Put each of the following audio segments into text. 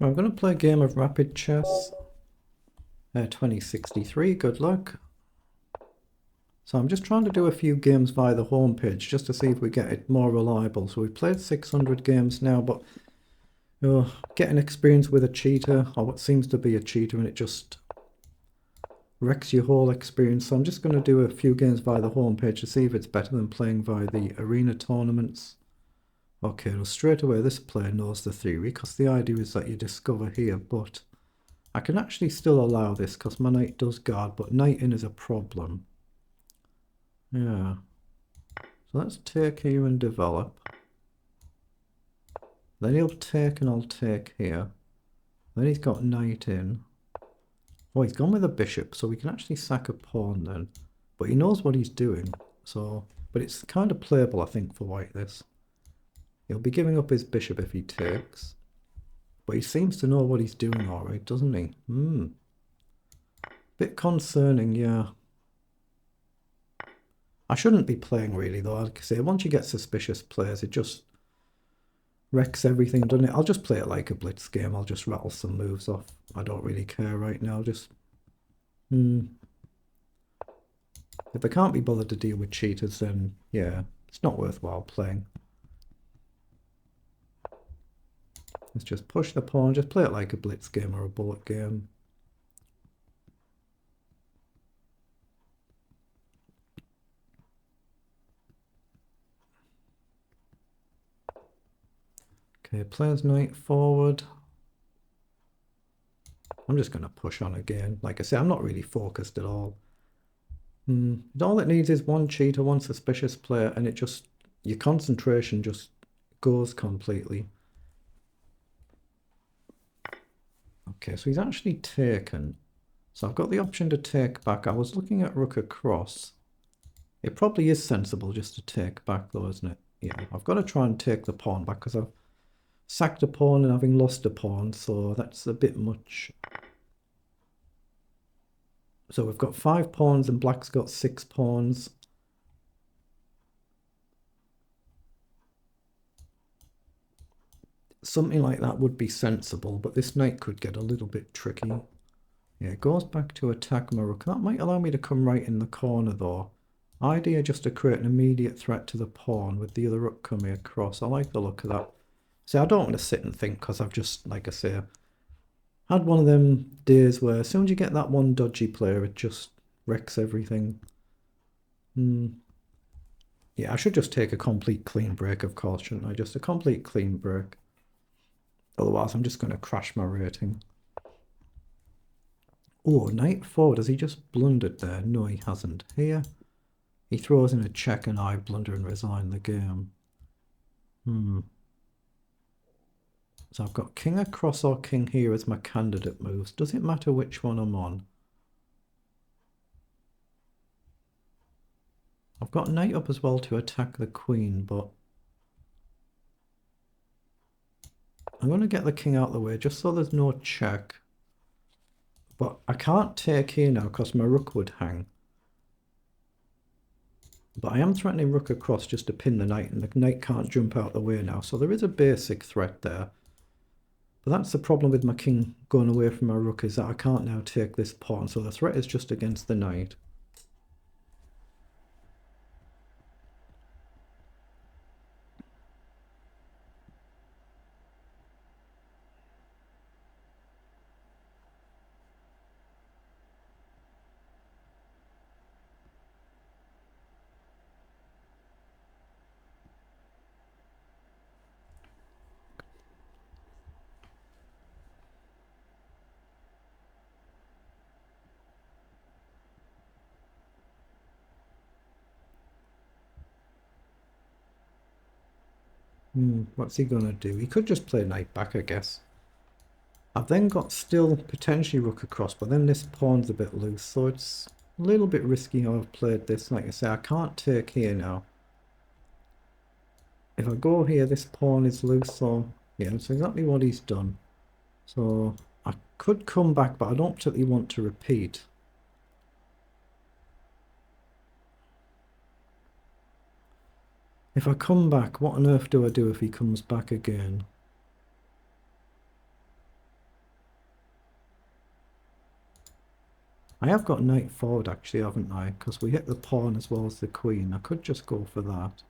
I'm going to play a game of rapid chess. 2063, good luck. So I'm just trying to do a few games via the homepage just to see if we get it more reliable. So we've played 600 games now, but getting experience with a cheater, or what seems to be a cheater, and it just wrecks your whole experience. So I'm just going to do a few games via the homepage to see if it's better than playing via the arena tournaments. Okay, well straight away this player knows the theory, because the idea is that you discover here, but I can actually still allow this because my knight does guard, but knight in is a problem. Yeah. So let's take here and develop. Then he'll take and I'll take here. Then he's got knight in. Oh, he's gone with a bishop, so we can actually sack a pawn then. But he knows what he's doing, so... But it's kind of playable, I think, for white, this. He'll be giving up his bishop if he takes. But he seems to know what he's doing alright, doesn't he? Bit concerning, yeah. I shouldn't be playing really though. Like I say, once you get suspicious players, it just wrecks everything, doesn't it? I'll just play it like a blitz game. I'll just rattle some moves off. I don't really care right now. Just if I can't be bothered to deal with cheaters, then yeah, it's not worthwhile playing. Let's just push the pawn. Just play it like a blitz game or a bullet game. Okay, player's knight forward. I'm just going to push on again. Like I say, I'm not really focused at all. All it needs is one cheater, one suspicious player, and it just, your concentration just goes completely. Okay, so he's actually taken. So I've got the option to take back. I was looking at rook across. It probably is sensible just to take back though, isn't it? Yeah, I've got to try and take the pawn back because I've sacked a pawn and having lost a pawn, so that's a bit much. So we've got 5 pawns and black's got 6 pawns. Something like that would be sensible, but this knight could get a little bit tricky. Yeah, it goes back to attack my rook. That might allow me to come right in the corner though. Idea just to create an immediate threat to the pawn with the other rook coming across. I like the look of that. See, I don't want to sit and think because I've just, like I say, had one of them days where as soon as you get that one dodgy player, it just wrecks everything. Yeah, I should just take a complete clean break, of course, shouldn't I? Just a complete clean break. Otherwise, I'm just going to crash my rating. Oh, knight forward. Has he just blundered there? No, he hasn't. Here, he throws in a check and I blunder and resign the game. So I've got king across or king here as my candidate moves. Does it matter which one I'm on? I've got knight up as well to attack the queen, but I'm going to get the king out of the way just so there's no check. But I can't take here now because my rook would hang. But I am threatening rook across just to pin the knight, and the knight can't jump out the way now. So there is a basic threat there. But that's the problem with my king going away from my rook, is that I can't now take this pawn. So the threat is just against the knight. What's he gonna do? He could just play knight back, I guess. I've then got still potentially rook across, but then this pawn's a bit loose, so it's a little bit risky how I've played this. Like I say, I can't take here now. If I go here, this pawn is loose, so yeah, that's exactly what he's done. So I could come back, but I don't particularly want to repeat. If I come back, what on earth do I do if he comes back again? I have got knight forward actually, haven't I? Because we hit the pawn as well as the queen. I could just go for that.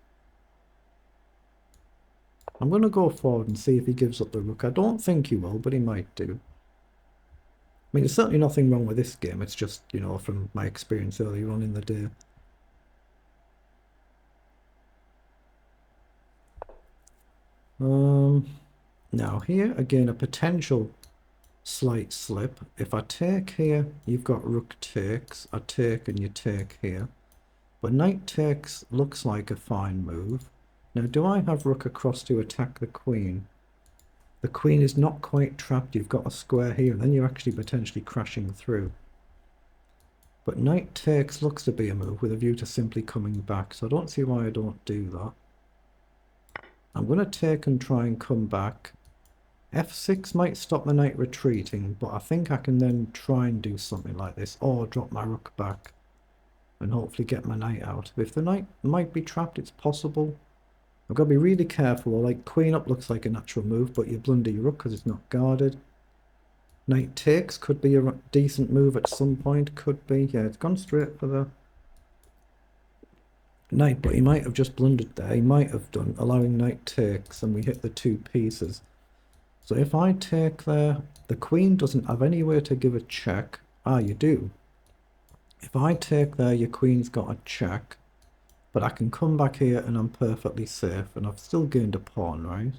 I'm going to go forward and see if he gives up the rook. I don't think he will, but he might do. I mean, there's certainly nothing wrong with this game. It's just, you know, from my experience earlier on in the day. Now here, again, a potential slight slip. If I take here, you've got rook takes. I take and you take here. But knight takes looks like a fine move. Now, do I have rook across to attack the queen? The queen is not quite trapped. You've got a square here, and then you're actually potentially crashing through. But knight takes looks to be a move with a view to simply coming back, so I don't see why I don't do that. I'm going to take and try and come back. F6 might stop the knight retreating, but I think I can then try and do something like this, or drop my rook back and hopefully get my knight out. If the knight might be trapped, it's possible. I've got to be really careful. Like, queen up looks like a natural move, but you blunder your rook because it's not guarded. Knight takes could be a decent move at some point, could be. Yeah, it's gone straight for the knight, but he might have just blundered there. He might have done, allowing knight takes, and we hit the two pieces. So if I take there, the queen doesn't have anywhere to give a check. Ah, you do. If I take there, your queen's got a check. But I can come back here and I'm perfectly safe, and I've still gained a pawn, right?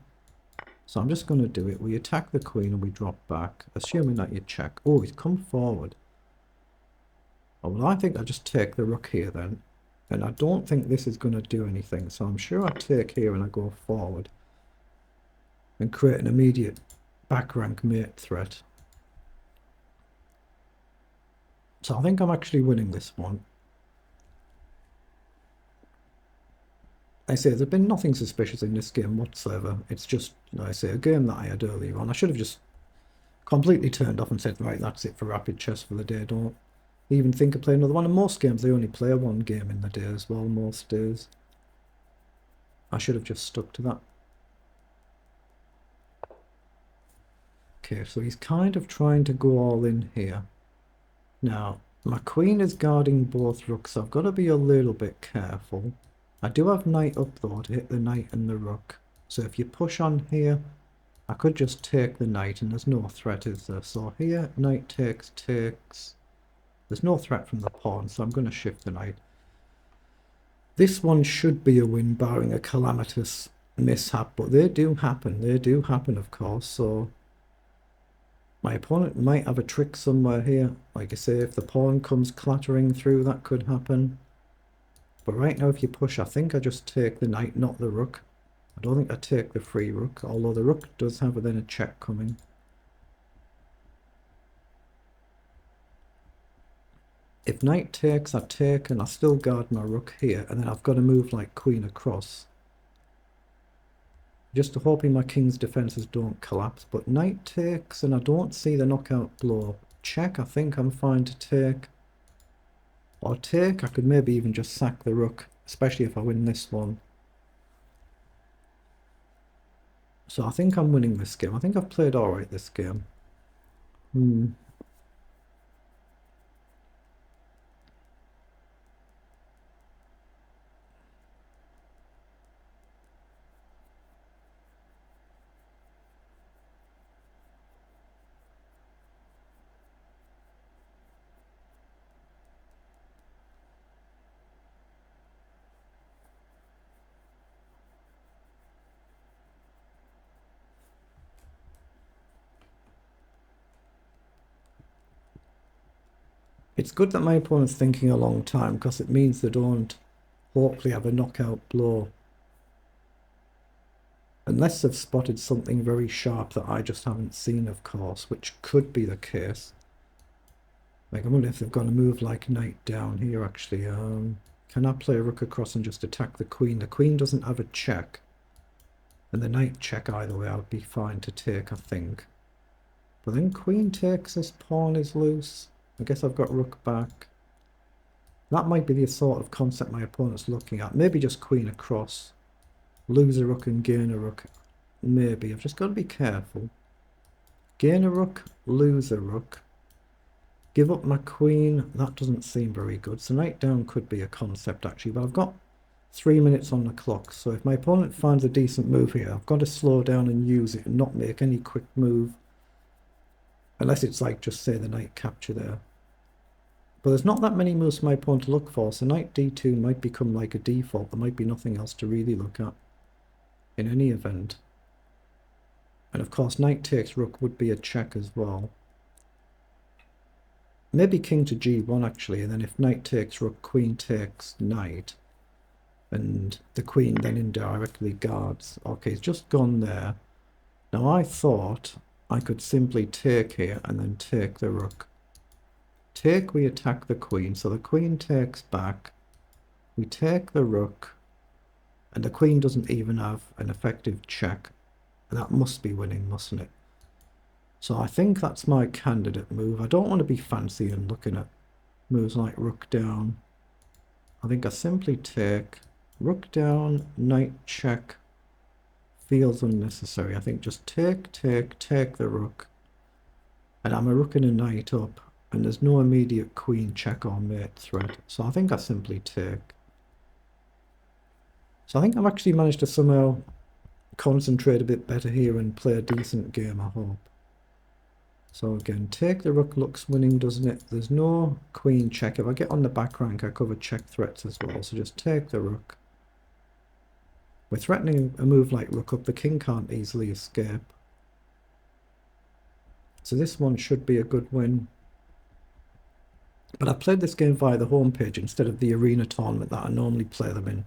So I'm just going to do it. We attack the queen and we drop back, assuming that you check. Oh, he's come forward. Oh, well, I think I just take the rook here then. And I don't think this is going to do anything, so I'm sure I take here and I go forward. And create an immediate back rank mate threat. So I think I'm actually winning this one. I say there's been nothing suspicious in this game whatsoever. It's just, I say, a game that I had earlier on. I should have just completely turned off and said, right, that's it for rapid chess for the day. Don't even think of playing another one. In most games, they only play one game in the day as well, most days. I should have just stuck to that. Okay, so he's kind of trying to go all in here. Now, my queen is guarding both rooks, so I've got to be a little bit careful. I do have knight up though to hit the knight and the rook. So if you push on here, I could just take the knight and there's no threat, is there? So here, knight takes, takes. There's no threat from the pawn, so I'm going to shift the knight. This one should be a win, barring a calamitous mishap, but they do happen. They do happen, of course, so my opponent might have a trick somewhere here. Like I say, if the pawn comes clattering through, that could happen. But right now, if you push, I think I just take the knight, not the rook. I don't think I take the free rook, although the rook does have then a check coming. If knight takes, I take, and I still guard my rook here, and then I've got to move like queen across. Just hoping my king's defences don't collapse, but knight takes, and I don't see the knockout blow. Check, I think I'm fine to take. Or take, I could maybe even just sack the rook, especially if I win this one. So I think I'm winning this game. I think I've played alright this game. It's good that my opponent's thinking a long time, because it means they don't hopefully have a knockout blow. Unless they've spotted something very sharp that I just haven't seen, of course, which could be the case. Like, I wonder if they've got to move like knight down here, actually. Can I play a rook across and just attack the queen? The queen doesn't have a check. And the knight check either way, I would be fine to take, I think. But then queen takes, this pawn is loose. I guess I've got rook back. That might be the sort of concept my opponent's looking at. Maybe just queen across. Lose a rook and gain a rook. Maybe. I've just got to be careful. Gain a rook, lose a rook. Give up my queen. That doesn't seem very good. So knight down could be a concept actually, but I've got 3 minutes on the clock. So if my opponent finds a decent move here, I've got to slow down and use it and not make any quick move. Unless it's like just say the knight capture there. But there's not that many moves for my opponent to look for, so knight d2 might become like a default. There might be nothing else to really look at in any event. And of course knight takes rook would be a check as well. Maybe king to g1 actually, and then if knight takes rook, queen takes knight, and the queen then indirectly guards. Okay, it's just gone there. Now I thought I could simply take here and then take the rook. Take, we attack the queen, so the queen takes back. We take the rook, and the queen doesn't even have an effective check. That must be winning, mustn't it? So I think that's my candidate move. I don't want to be fancy and looking at moves like rook down. I think I simply take rook down, knight check. Feels unnecessary. I think just take the rook. And I'm a rook and a knight up. And there's no immediate queen check or mate threat. So I think I simply take. So I think I've actually managed to somehow concentrate a bit better here and play a decent game, I hope. So again, take the rook looks winning, doesn't it? There's no queen check. If I get on the back rank, I cover check threats as well. So just take the rook. We're threatening a move like rook up. The king can't easily escape. So this one should be a good win. But I played this game via the homepage instead of the arena tournament that I normally play them in.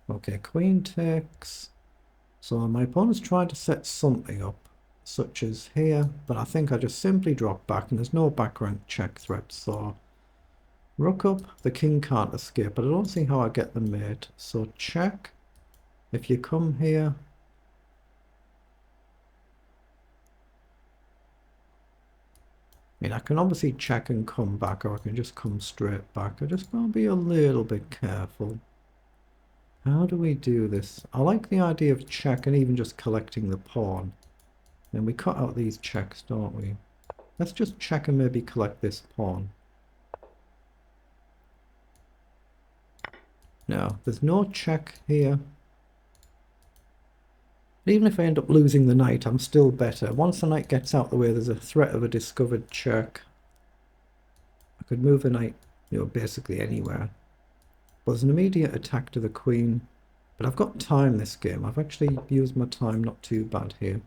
Okay, queen takes. So my opponent's trying to set something up, such as here, but I think I just simply drop back and there's no back rank check threat. So rook up, the king can't escape, but I don't see how I get the mate. So check. If you come here, I mean, I can obviously check and come back, or I can just come straight back. I just gotta be a little bit careful. How do we do this? I like the idea of check and even just collecting the pawn. And we cut out these checks, don't we? Let's just check and maybe collect this pawn. No, there's no check here. Even if I end up losing the knight, I'm still better. Once the knight gets out the way, there's a threat of a discovered check. I could move the knight, basically anywhere. Well, there's an immediate attack to the queen, but I've got time this game. I've actually used my time not too bad here.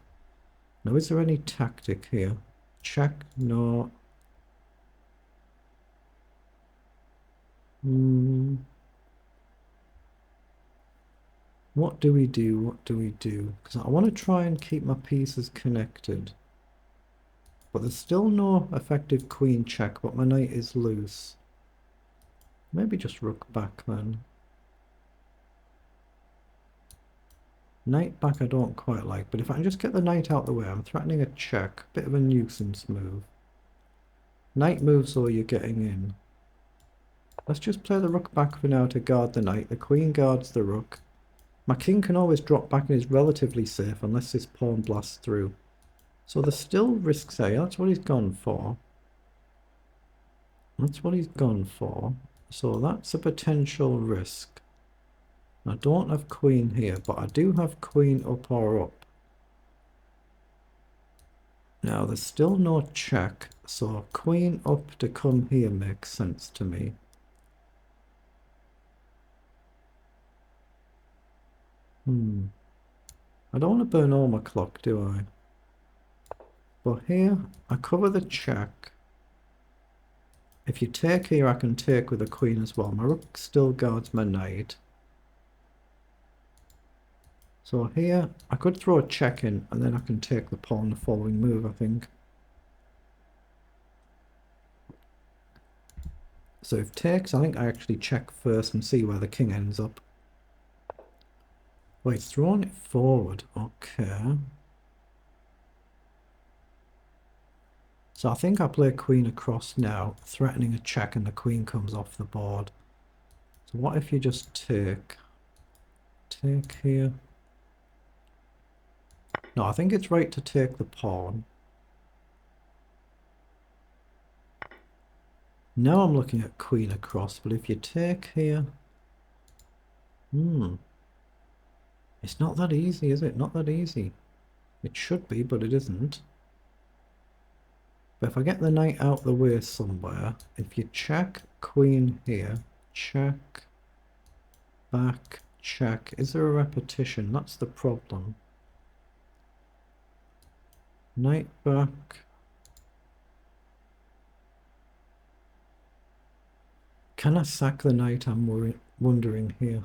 Now, is there any tactic here? Check? No. What do we do? What do we do? Because I want to try and keep my pieces connected. But there's still no effective queen check, but my knight is loose. Maybe just rook back then. Knight back I don't quite like, but if I can just get the knight out the way, I'm threatening a check. Bit of a nuisance move. Knight moves or you're getting in. Let's just play the rook back for now to guard the knight. The queen guards the rook. My king can always drop back and is relatively safe unless this pawn blasts through. So there's still risks there. That's what he's gone for. That's what he's gone for. So that's a potential risk. I don't have queen here, but I do have queen up or up. Now there's still no check, so queen up to come here makes sense to me. I don't want to burn all my clock, do I? But here, I cover the check. If you take here, I can take with a queen as well. My rook still guards my knight. So here, I could throw a check in, and then I can take the pawn the following move, I think. So if takes, I think I actually check first and see where the king ends up. Wait, it's thrown it forward. Okay. So I think I play queen across now, threatening a check, and the queen comes off the board. So what if you just take here? No, I think it's right to take the pawn. Now I'm looking at queen across, but if you take here... It's not that easy, is it? Not that easy. It should be, but it isn't. But if I get the knight out the way somewhere, if you check queen here, check, back, check. Is there a repetition? That's the problem. Knight back. Can I sack the knight? I'm wondering here.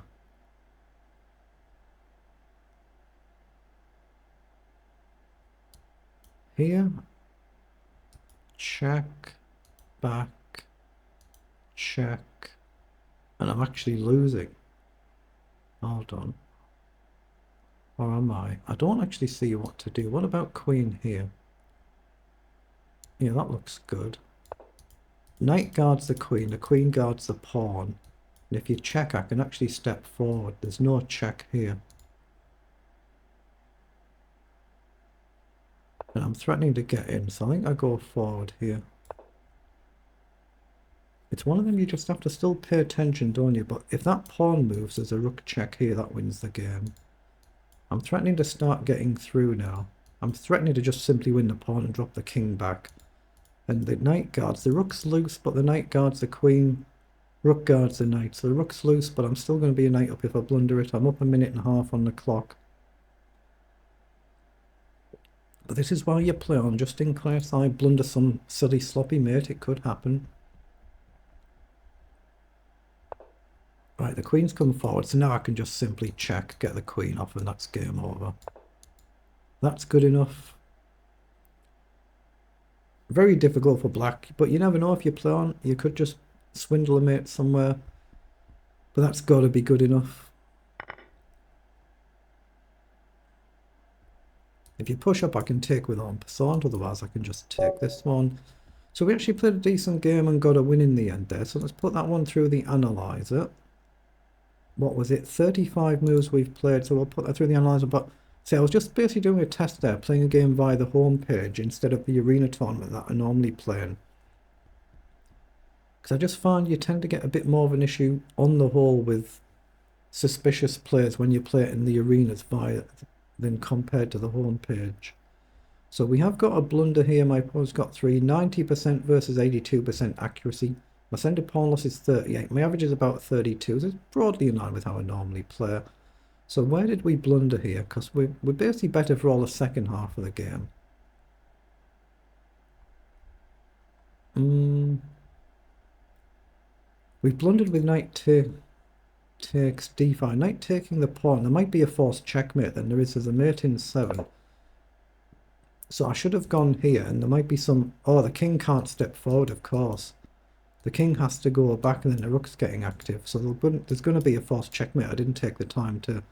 Here, check, back, check, and I'm actually losing. Hold on. Or am I? I don't actually see what to do. What about queen here? Yeah, that looks good. Knight guards the queen guards the pawn. And if you check, I can actually step forward. There's no check here. And I'm threatening to get in, so I think I go forward here. It's one of them you just have to still pay attention, don't you? But if that pawn moves, there's a rook check here, that wins the game. I'm threatening to start getting through now. I'm threatening to just simply win the pawn and drop the king back. And the knight guards, the rook's loose, but the knight guards the queen. Rook guards the knight, so the rook's loose, but I'm still going to be a knight up if I blunder it. I'm up 1.5 minutes on the clock. But this is why you play on, just in case I blunder some silly sloppy mate, it could happen. Right, the queen's come forward, so now I can just simply check, get the queen off, and that's game over. That's good enough. Very difficult for black, but you never know if you play on. You could just swindle a mate somewhere, but that's got to be good enough. If you push up, I can take with en passant, otherwise I can just take this one. So we actually played a decent game and got a win in the end there. So let's put that one through the analyzer. What was it? 35 moves we've played, so we'll put that through the analyzer. But see, I was just basically doing a test there, playing a game via the home page instead of the arena tournament that I normally play in. Because I just find you tend to get a bit more of an issue on the whole with suspicious players when you play it in the arenas than compared to the home page. So we have got a blunder here. My opponent's got 90% versus 82% accuracy. My centre pawn loss is 38. My average is about 32. So it's broadly in line with how I normally play. So where did we blunder here? Because we're basically better for all the second half of the game. We've blundered with knight takes d5. Knight taking the pawn. There might be a forced checkmate then. There's a mate in 7. So I should have gone here, and there might be some... Oh, the king can't step forward, of course. The king has to go back, and then the rook's getting active. So there's going to be a forced checkmate. I didn't take the time to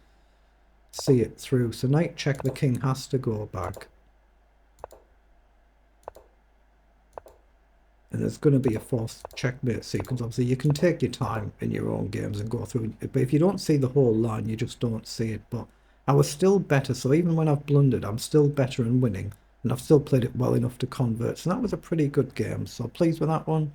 see it through. So knight check, the king has to go back. And there's going to be a forced checkmate sequence. Obviously, you can take your time in your own games and go through it. But if you don't see the whole line, you just don't see it. But I was still better. So even when I've blundered, I'm still better and winning. And I've still played it well enough to convert. So that was a pretty good game. So pleased with that one.